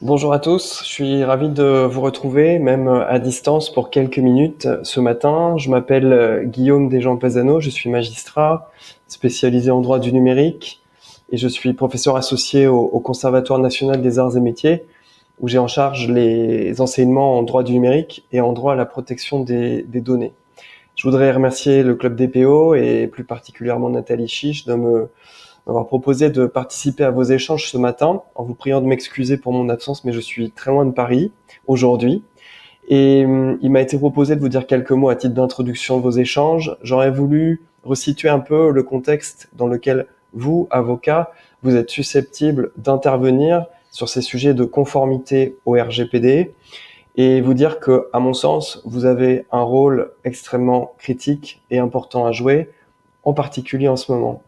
Bonjour à tous, je suis ravi de vous retrouver, même à distance pour quelques minutes ce matin. Je m'appelle Guillaume Desjans-Pasano, je suis magistrat spécialisé en droit du numérique et je suis professeur associé au Conservatoire national des arts et métiers où j'ai en charge les enseignements en droit du numérique et en droit à la protection des données. Je voudrais remercier le Club DPO et plus particulièrement Nathalie Chiche de m'avoir proposé de participer à vos échanges ce matin, en vous priant de m'excuser pour mon absence, mais je suis très loin de Paris aujourd'hui. Et il m'a été proposé de vous dire quelques mots à titre d'introduction de vos échanges. J'aurais voulu resituer un peu le contexte dans lequel vous, avocat, vous êtes susceptible d'intervenir sur ces sujets de conformité au RGPD et vous dire que, à mon sens, vous avez un rôle extrêmement critique et important à jouer, en particulier en ce moment.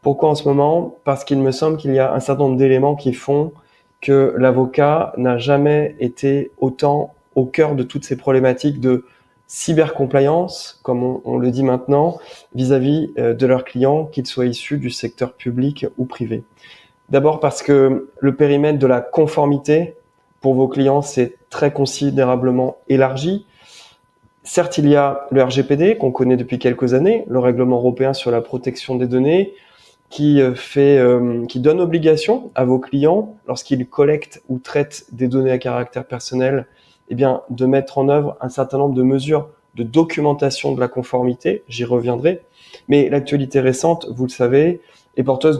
Pourquoi en ce moment? Parce qu'il me semble qu'il y a un certain nombre d'éléments qui font que l'avocat n'a jamais été autant au cœur de toutes ces problématiques de cybercompliance, comme on le dit maintenant, vis-à-vis de leurs clients, qu'ils soient issus du secteur public ou privé. D'abord parce que le périmètre de la conformité pour vos clients s'est très considérablement élargi. Certes, il y a le RGPD qu'on connaît depuis quelques années, le règlement européen sur la protection des données, qui donne obligation à vos clients, lorsqu'ils collectent ou traitent des données à caractère personnel, eh bien, de mettre en œuvre un certain nombre de mesures de documentation de la conformité. J'y reviendrai. Mais l'actualité récente, vous le savez, est porteuse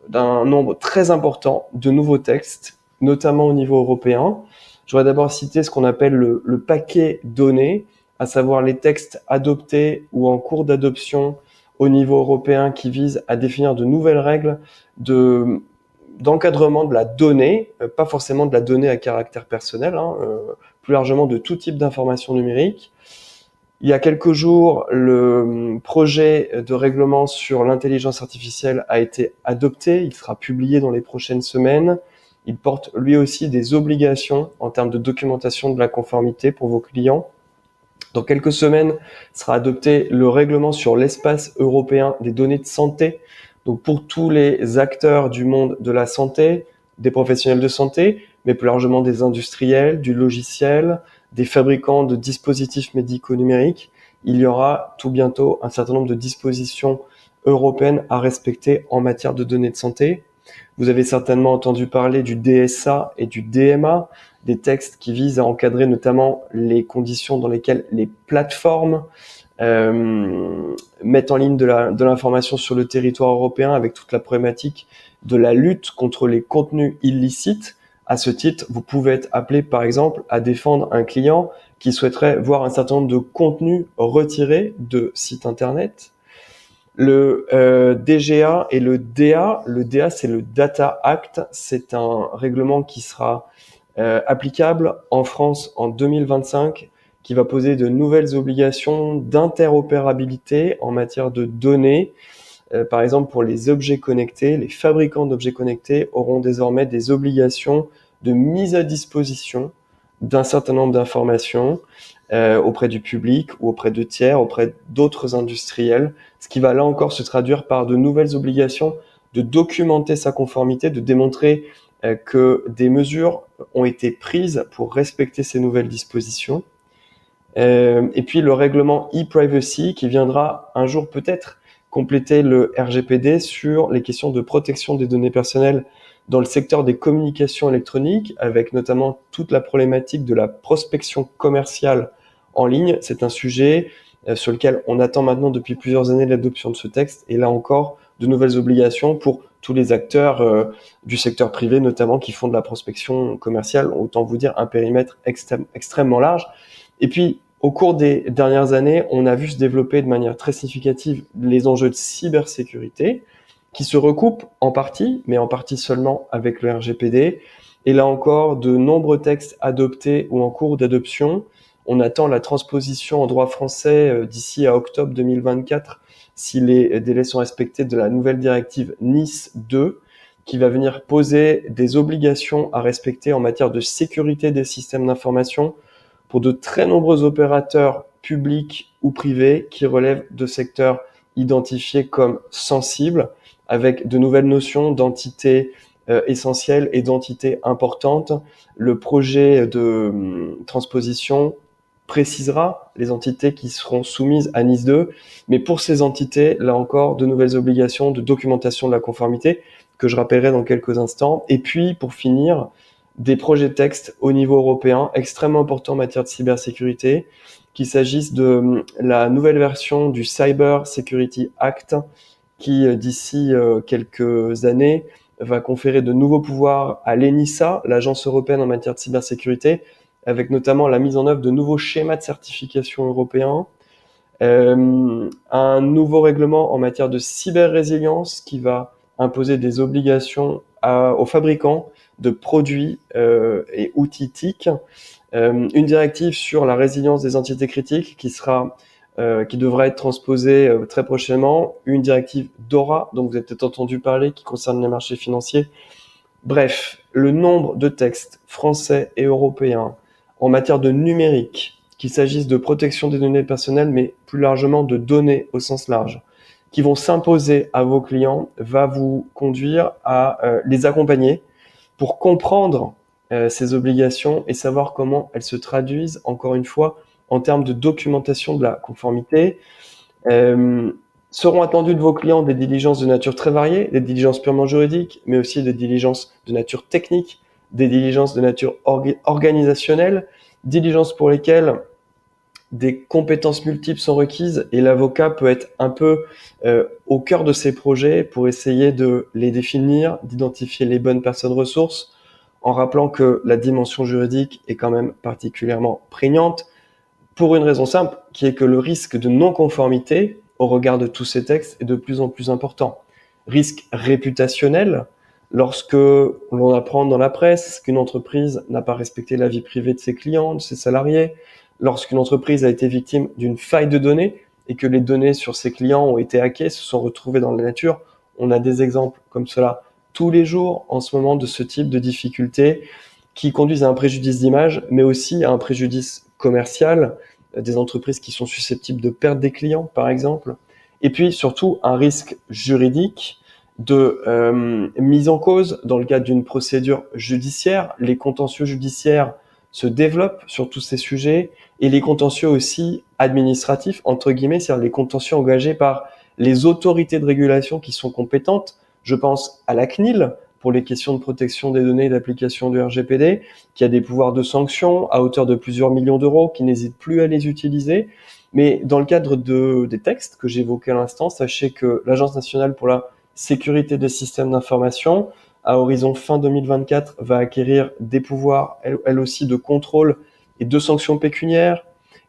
d'un nombre très important de nouveaux textes, notamment au niveau européen. Je voudrais d'abord citer ce qu'on appelle le paquet données, à savoir les textes adoptés ou en cours d'adoption au niveau européen qui vise à définir de nouvelles règles d'encadrement de la donnée, pas forcément de la donnée à caractère personnel, plus largement de tout type d'information numérique. Il y a quelques jours, le projet de règlement sur l'intelligence artificielle a été adopté. Il sera publié dans les prochaines semaines. Il porte lui aussi des obligations en termes de documentation de la conformité pour vos clients. Dans quelques semaines sera adopté le règlement sur l'espace européen des données de santé. Donc pour tous les acteurs du monde de la santé, des professionnels de santé, mais plus largement des industriels, du logiciel, des fabricants de dispositifs médicaux numériques, il y aura tout bientôt un certain nombre de dispositions européennes à respecter en matière de données de santé. Vous avez certainement entendu parler du DSA et du DMA, des textes qui visent à encadrer notamment les conditions dans lesquelles les plateformes mettent en ligne de l'information sur le territoire européen, avec toute la problématique de la lutte contre les contenus illicites. À ce titre, vous pouvez être appelé, par exemple, à défendre un client qui souhaiterait voir un certain nombre de contenus retirés de sites internet. Le DGA et le DA. Le DA, c'est le Data Act. C'est un règlement qui sera applicable en France en 2025, qui va poser de nouvelles obligations d'interopérabilité en matière de données. Par exemple, pour les objets connectés, les fabricants d'objets connectés auront désormais des obligations de mise à disposition d'un certain nombre d'informations auprès du public ou auprès de tiers, auprès d'autres industriels, ce qui va là encore se traduire par de nouvelles obligations de documenter sa conformité, de démontrer que des mesures ont été prises pour respecter ces nouvelles dispositions. Et puis le règlement e-privacy qui viendra un jour peut-être compléter le RGPD sur les questions de protection des données personnelles dans le secteur des communications électroniques, avec notamment toute la problématique de la prospection commerciale en ligne. C'est un sujet sur lequel on attend maintenant depuis plusieurs années l'adoption de ce texte, et là encore, de nouvelles obligations pour tous les acteurs du secteur privé, notamment, qui font de la prospection commerciale. Autant vous dire un périmètre extrêmement large. Et puis, au cours des dernières années, on a vu se développer de manière très significative les enjeux de cybersécurité, qui se recoupent en partie, mais en partie seulement avec le RGPD. Et là encore, de nombreux textes adoptés ou en cours d'adoption. On attend la transposition en droit français d'ici à octobre 2024, si les délais sont respectés, de la nouvelle directive Nice 2, qui va venir poser des obligations à respecter en matière de sécurité des systèmes d'information pour de très nombreux opérateurs publics ou privés qui relèvent de secteurs identifiés comme sensibles, avec de nouvelles notions d'entité essentielles et d'entités importantes. Le projet de transposition précisera les entités qui seront soumises à NIS 2, mais pour ces entités, là encore, de nouvelles obligations de documentation de la conformité, que je rappellerai dans quelques instants. Et puis, pour finir, des projets de texte au niveau européen, extrêmement importants en matière de cybersécurité, qu'il s'agisse de la nouvelle version du Cyber Security Act, qui, d'ici quelques années, va conférer de nouveaux pouvoirs à l'ENISA, l'Agence européenne en matière de cybersécurité, avec notamment la mise en œuvre de nouveaux schémas de certification européens, un nouveau règlement en matière de cyber-résilience qui va imposer des obligations aux fabricants de produits et outils TIC, une directive sur la résilience des entités critiques qui devra être transposée très prochainement, une directive DORA, dont vous avez peut-être entendu parler, qui concerne les marchés financiers. Bref, le nombre de textes français et européens en matière de numérique, qu'il s'agisse de protection des données personnelles, mais plus largement de données au sens large, qui vont s'imposer à vos clients, va vous conduire à les accompagner pour comprendre ces obligations et savoir comment elles se traduisent, encore une fois, en termes de documentation de la conformité. Seront attendus de vos clients des diligences de nature très variée, des diligences purement juridiques, mais aussi des diligences de nature technique, des diligences de nature organisationnelle, diligences pour lesquelles des compétences multiples sont requises et l'avocat peut être un peu au cœur de ces projets pour essayer de les définir, d'identifier les bonnes personnes ressources, en rappelant que la dimension juridique est quand même particulièrement prégnante, pour une raison simple, qui est que le risque de non-conformité, au regard de tous ces textes, est de plus en plus important. Risque réputationnel, lorsque l'on apprend dans la presse qu'une entreprise n'a pas respecté la vie privée de ses clients, de ses salariés, lorsqu'une entreprise a été victime d'une faille de données et que les données sur ses clients ont été hackées, se sont retrouvées dans la nature. On a des exemples comme cela tous les jours en ce moment de ce type de difficultés qui conduisent à un préjudice d'image, mais aussi à un préjudice commercial, des entreprises qui sont susceptibles de perdre des clients, par exemple. Et puis, surtout, un risque juridique de mise en cause dans le cadre d'une procédure judiciaire. Les contentieux judiciaires se développent sur tous ces sujets et les contentieux aussi administratifs, entre guillemets, c'est-à-dire les contentieux engagés par les autorités de régulation qui sont compétentes. Je pense à la CNIL, pour les questions de protection des données et d'application du RGPD, qui a des pouvoirs de sanction à hauteur de plusieurs millions d'euros, qui n'hésite plus à les utiliser. Mais dans le cadre des textes que j'évoquais à l'instant, sachez que l'Agence nationale pour la sécurité des systèmes d'information, à horizon fin 2024, va acquérir des pouvoirs, elle aussi, de contrôle et de sanctions pécuniaires,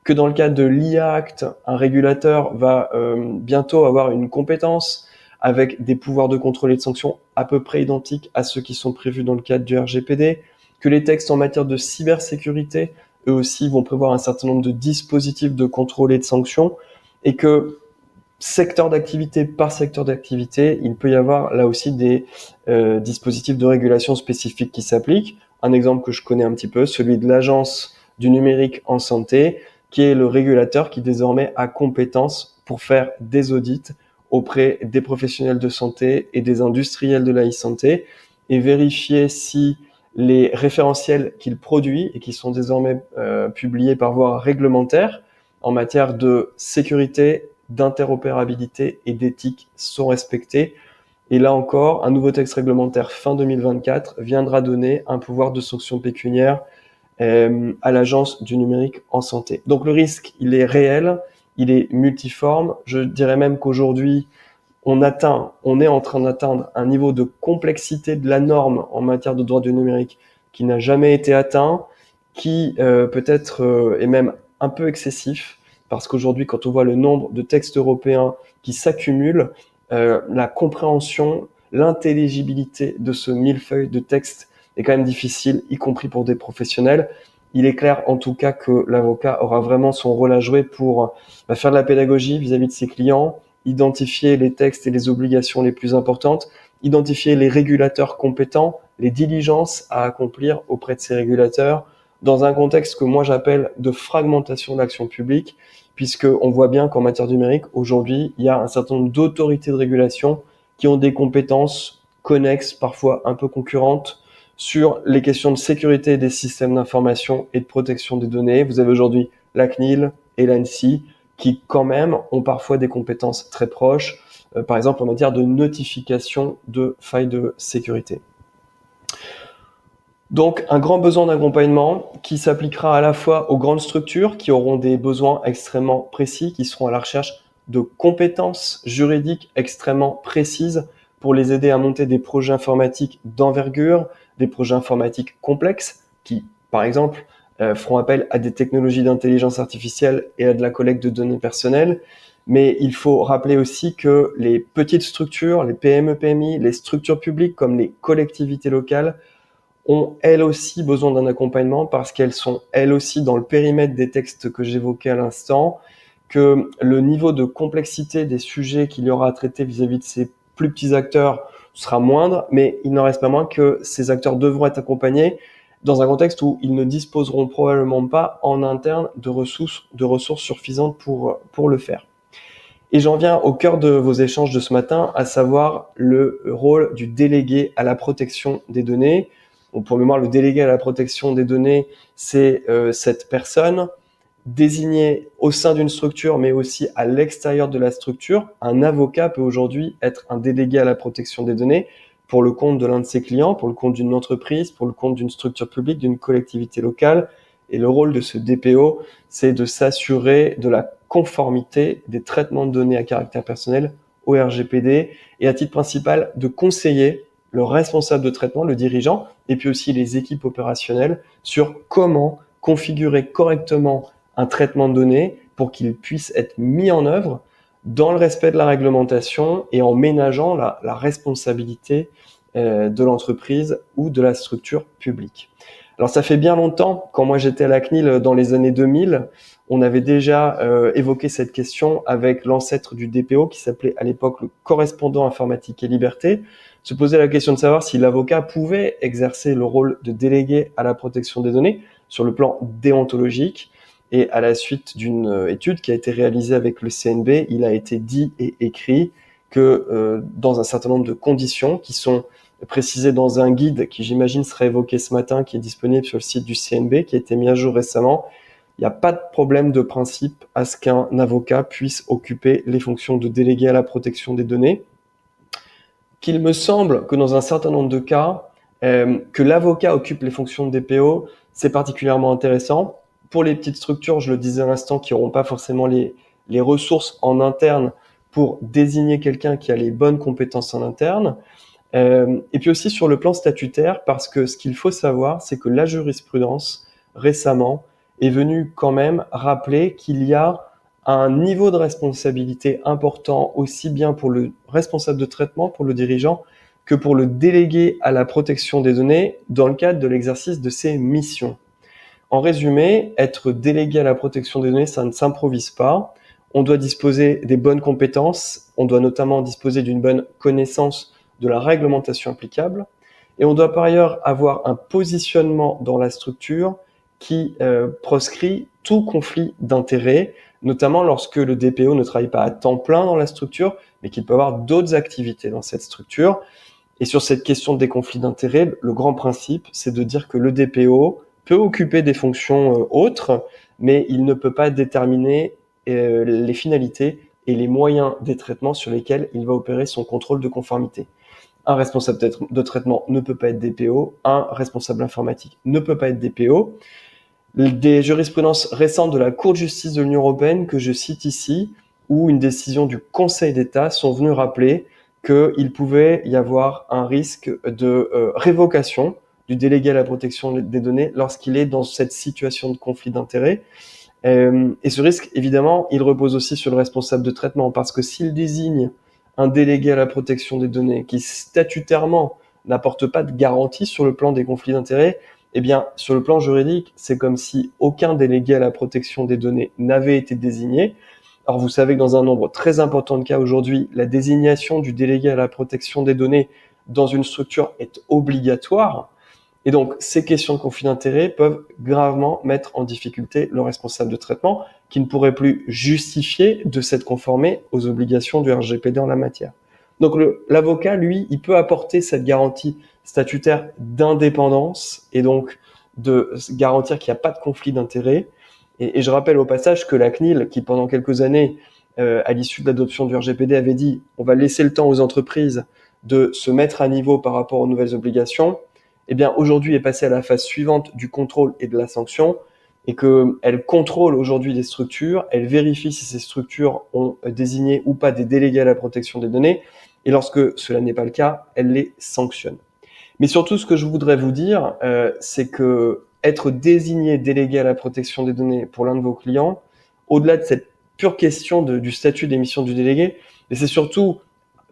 que dans le cadre de l'IA Act, un régulateur va bientôt avoir une compétence avec des pouvoirs de contrôle et de sanctions à peu près identiques à ceux qui sont prévus dans le cadre du RGPD, que les textes en matière de cybersécurité, eux aussi, vont prévoir un certain nombre de dispositifs de contrôle et de sanctions, et que secteur d'activité par secteur d'activité, il peut y avoir là aussi des dispositifs de régulation spécifiques qui s'appliquent. Un exemple que je connais un petit peu, celui de l'Agence du numérique en santé, qui est le régulateur qui désormais a compétence pour faire des audits auprès des professionnels de santé et des industriels de la e-santé et vérifier si les référentiels qu'il produit et qui sont désormais publiés par voie réglementaire en matière de sécurité, d'interopérabilité et d'éthique sont respectés. Et là encore, un nouveau texte réglementaire fin 2024 viendra donner un pouvoir de sanction pécuniaire à l'Agence du numérique en santé. Donc le risque, il est réel, il est multiforme. Je dirais même qu'aujourd'hui, on est en train d'atteindre un niveau de complexité de la norme en matière de droit du numérique qui n'a jamais été atteint, qui peut-être est même un peu excessif, parce qu'aujourd'hui, quand on voit le nombre de textes européens qui s'accumulent, la compréhension, l'intelligibilité de ce millefeuille de textes est quand même difficile, y compris pour des professionnels. Il est clair en tout cas que l'avocat aura vraiment son rôle à jouer pour faire de la pédagogie vis-à-vis de ses clients, identifier les textes et les obligations les plus importantes, identifier les régulateurs compétents, les diligences à accomplir auprès de ces régulateurs, dans un contexte que moi j'appelle de fragmentation de l'action publique, puisqu'on voit bien qu'en matière numérique, aujourd'hui, il y a un certain nombre d'autorités de régulation qui ont des compétences connexes, parfois un peu concurrentes, sur les questions de sécurité des systèmes d'information et de protection des données. Vous avez aujourd'hui la CNIL et l'ANSSI qui quand même ont parfois des compétences très proches, par exemple en matière de notification de failles de sécurité. Donc un grand besoin d'accompagnement qui s'appliquera à la fois aux grandes structures qui auront des besoins extrêmement précis, qui seront à la recherche de compétences juridiques extrêmement précises pour les aider à monter des projets informatiques d'envergure, des projets informatiques complexes qui, par exemple, feront appel à des technologies d'intelligence artificielle et à de la collecte de données personnelles. Mais il faut rappeler aussi que les petites structures, les PME, PMI, les structures publiques comme les collectivités locales ont elles aussi besoin d'un accompagnement parce qu'elles sont elles aussi dans le périmètre des textes que j'évoquais à l'instant, que le niveau de complexité des sujets qu'il y aura à traiter vis-à-vis de ces plus petits acteurs sera moindre, mais il n'en reste pas moins que ces acteurs devront être accompagnés dans un contexte où ils ne disposeront probablement pas en interne de ressources suffisantes pour le faire. Et j'en viens au cœur de vos échanges de ce matin, à savoir le rôle du délégué à la protection des données. Donc pour mémoire, le délégué à la protection des données, c'est cette personne désignée au sein d'une structure, mais aussi à l'extérieur de la structure. Un avocat peut aujourd'hui être un délégué à la protection des données pour le compte de l'un de ses clients, pour le compte d'une entreprise, pour le compte d'une structure publique, d'une collectivité locale. Et le rôle de ce DPO, c'est de s'assurer de la conformité des traitements de données à caractère personnel au RGPD et à titre principal de conseiller le responsable de traitement, le dirigeant, et puis aussi les équipes opérationnelles sur comment configurer correctement un traitement de données pour qu'il puisse être mis en œuvre dans le respect de la réglementation et en ménageant la responsabilité de l'entreprise ou de la structure publique. Alors ça fait bien longtemps, quand moi j'étais à la CNIL dans les années 2000, on avait déjà évoqué cette question avec l'ancêtre du DPO qui s'appelait à l'époque le correspondant informatique et liberté, se posait la question de savoir si l'avocat pouvait exercer le rôle de délégué à la protection des données sur le plan déontologique. Et à la suite d'une étude qui a été réalisée avec le CNB, il a été dit et écrit que dans un certain nombre de conditions qui sont précisées dans un guide qui, j'imagine, sera évoqué ce matin, qui est disponible sur le site du CNB, qui a été mis à jour récemment, il n'y a pas de problème de principe à ce qu'un avocat puisse occuper les fonctions de délégué à la protection des données. Qu'il me semble que dans un certain nombre de cas, que l'avocat occupe les fonctions de DPO, c'est particulièrement intéressant. Pour les petites structures, je le disais à l'instant, qui n'auront pas forcément les ressources en interne pour désigner quelqu'un qui a les bonnes compétences en interne. Et puis aussi sur le plan statutaire, parce que ce qu'il faut savoir, c'est que la jurisprudence, récemment, est venue quand même rappeler qu'il y a un niveau de responsabilité important aussi bien pour le responsable de traitement, pour le dirigeant, que pour le délégué à la protection des données dans le cadre de l'exercice de ses missions. En résumé, être délégué à la protection des données, ça ne s'improvise pas. On doit disposer des bonnes compétences, on doit notamment disposer d'une bonne connaissance de la réglementation applicable, et on doit par ailleurs avoir un positionnement dans la structure qui proscrit tout conflit d'intérêts, notamment lorsque le DPO ne travaille pas à temps plein dans la structure, mais qu'il peut avoir d'autres activités dans cette structure. Et sur cette question des conflits d'intérêts, le grand principe, c'est de dire que le DPO peut occuper des fonctions autres, mais il ne peut pas déterminer les finalités et les moyens des traitements sur lesquels il va opérer son contrôle de conformité. Un responsable de traitement ne peut pas être DPO, un responsable informatique ne peut pas être DPO. Des jurisprudences récentes de la Cour de justice de l'Union européenne que je cite ici, ou une décision du Conseil d'État sont venues rappeler qu'il pouvait y avoir un risque de révocation du délégué à la protection des données lorsqu'il est dans cette situation de conflit d'intérêts. Et ce risque, évidemment, il repose aussi sur le responsable de traitement, parce que s'il désigne un délégué à la protection des données qui statutairement n'apporte pas de garantie sur le plan des conflits d'intérêts, eh bien, sur le plan juridique, c'est comme si aucun délégué à la protection des données n'avait été désigné. Alors, vous savez que dans un nombre très important de cas aujourd'hui, la désignation du délégué à la protection des données dans une structure est obligatoire. Et donc, ces questions de conflit d'intérêts peuvent gravement mettre en difficulté le responsable de traitement qui ne pourrait plus justifier de s'être conformé aux obligations du RGPD en la matière. Donc l'avocat, lui, il peut apporter cette garantie statutaire d'indépendance et donc de garantir qu'il n'y a pas de conflit d'intérêts. Et je rappelle au passage que la CNIL, qui pendant quelques années, à l'issue de l'adoption du RGPD, avait dit on va laisser le temps aux entreprises de se mettre à niveau par rapport aux nouvelles obligations, eh bien aujourd'hui est passée à la phase suivante du contrôle et de la sanction, et qu'elle contrôle aujourd'hui les structures, elle vérifie si ces structures ont désigné ou pas des délégués à la protection des données, et lorsque cela n'est pas le cas, elle les sanctionne. Mais surtout, ce que je voudrais vous dire, c'est que être désigné délégué à la protection des données pour l'un de vos clients, au-delà de cette pure question du statut d'émission du délégué, mais c'est surtout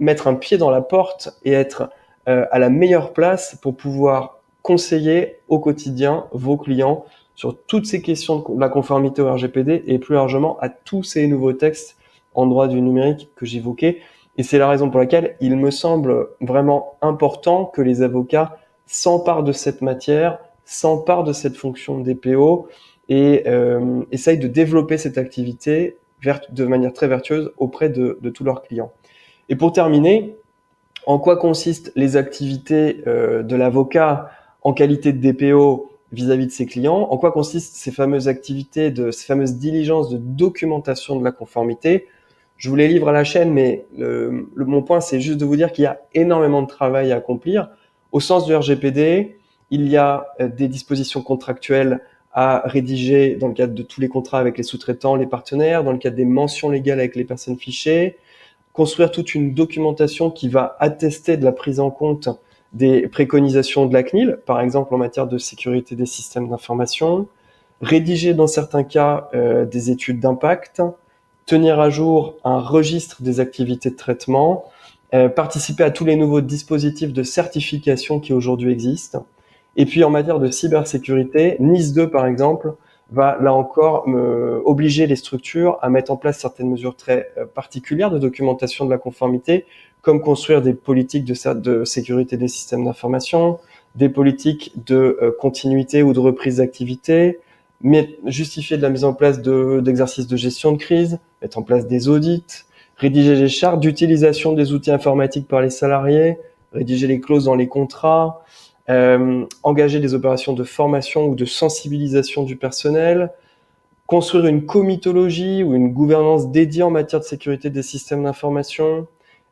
mettre un pied dans la porte et être à la meilleure place pour pouvoir conseiller au quotidien vos clients sur toutes ces questions de la conformité au RGPD et plus largement à tous ces nouveaux textes en droit du numérique que j'évoquais. Et c'est la raison pour laquelle il me semble vraiment important que les avocats s'emparent de cette matière, s'emparent de cette fonction de DPO et essayent de développer cette activité de manière très vertueuse auprès de tous leurs clients. Et pour terminer, en quoi consistent les activités de l'avocat en qualité de DPO vis-à-vis de ses clients? En quoi consistent ces fameuses activités, ces fameuses diligences de documentation de la conformité? Je vous les livre à la chaîne, mais mon point, c'est juste de vous dire qu'il y a énormément de travail à accomplir. Au sens du RGPD, il y a des dispositions contractuelles à rédiger dans le cadre de tous les contrats avec les sous-traitants, les partenaires, dans le cadre des mentions légales avec les personnes fichées, construire toute une documentation qui va attester de la prise en compte des préconisations de la CNIL, par exemple en matière de sécurité des systèmes d'information, rédiger dans certains cas des études d'impact, tenir à jour un registre des activités de traitement, participer à tous les nouveaux dispositifs de certification qui aujourd'hui existent. Et puis en matière de cybersécurité, NIS 2 par exemple, va là encore obliger les structures à mettre en place certaines mesures très particulières de documentation de la conformité, comme construire des politiques de sécurité des systèmes d'information, des politiques de continuité ou de reprise d'activité, justifier de la mise en place d'exercices de gestion de crise, mettre en place des audits, rédiger les chartes d'utilisation des outils informatiques par les salariés, rédiger les clauses dans les contrats, engager des opérations de formation ou de sensibilisation du personnel, construire une comitologie ou une gouvernance dédiée en matière de sécurité des systèmes d'information,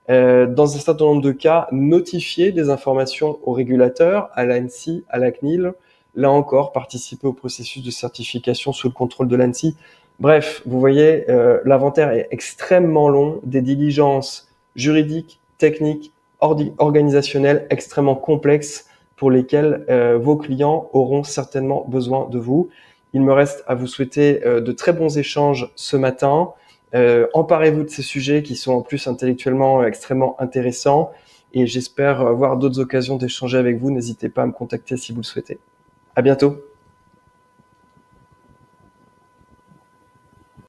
dans un certain nombre de cas, notifier des informations aux régulateurs, à l'ANSSI, à la CNIL, là encore, participer au processus de certification sous le contrôle de l'ANSSI. Bref, vous voyez, l'inventaire est extrêmement long, des diligences juridiques, techniques, organisationnelles extrêmement complexes pour lesquelles vos clients auront certainement besoin de vous. Il me reste à vous souhaiter de très bons échanges ce matin. Emparez-vous de ces sujets qui sont en plus intellectuellement extrêmement intéressants et j'espère avoir d'autres occasions d'échanger avec vous. N'hésitez pas à me contacter si vous le souhaitez. À bientôt.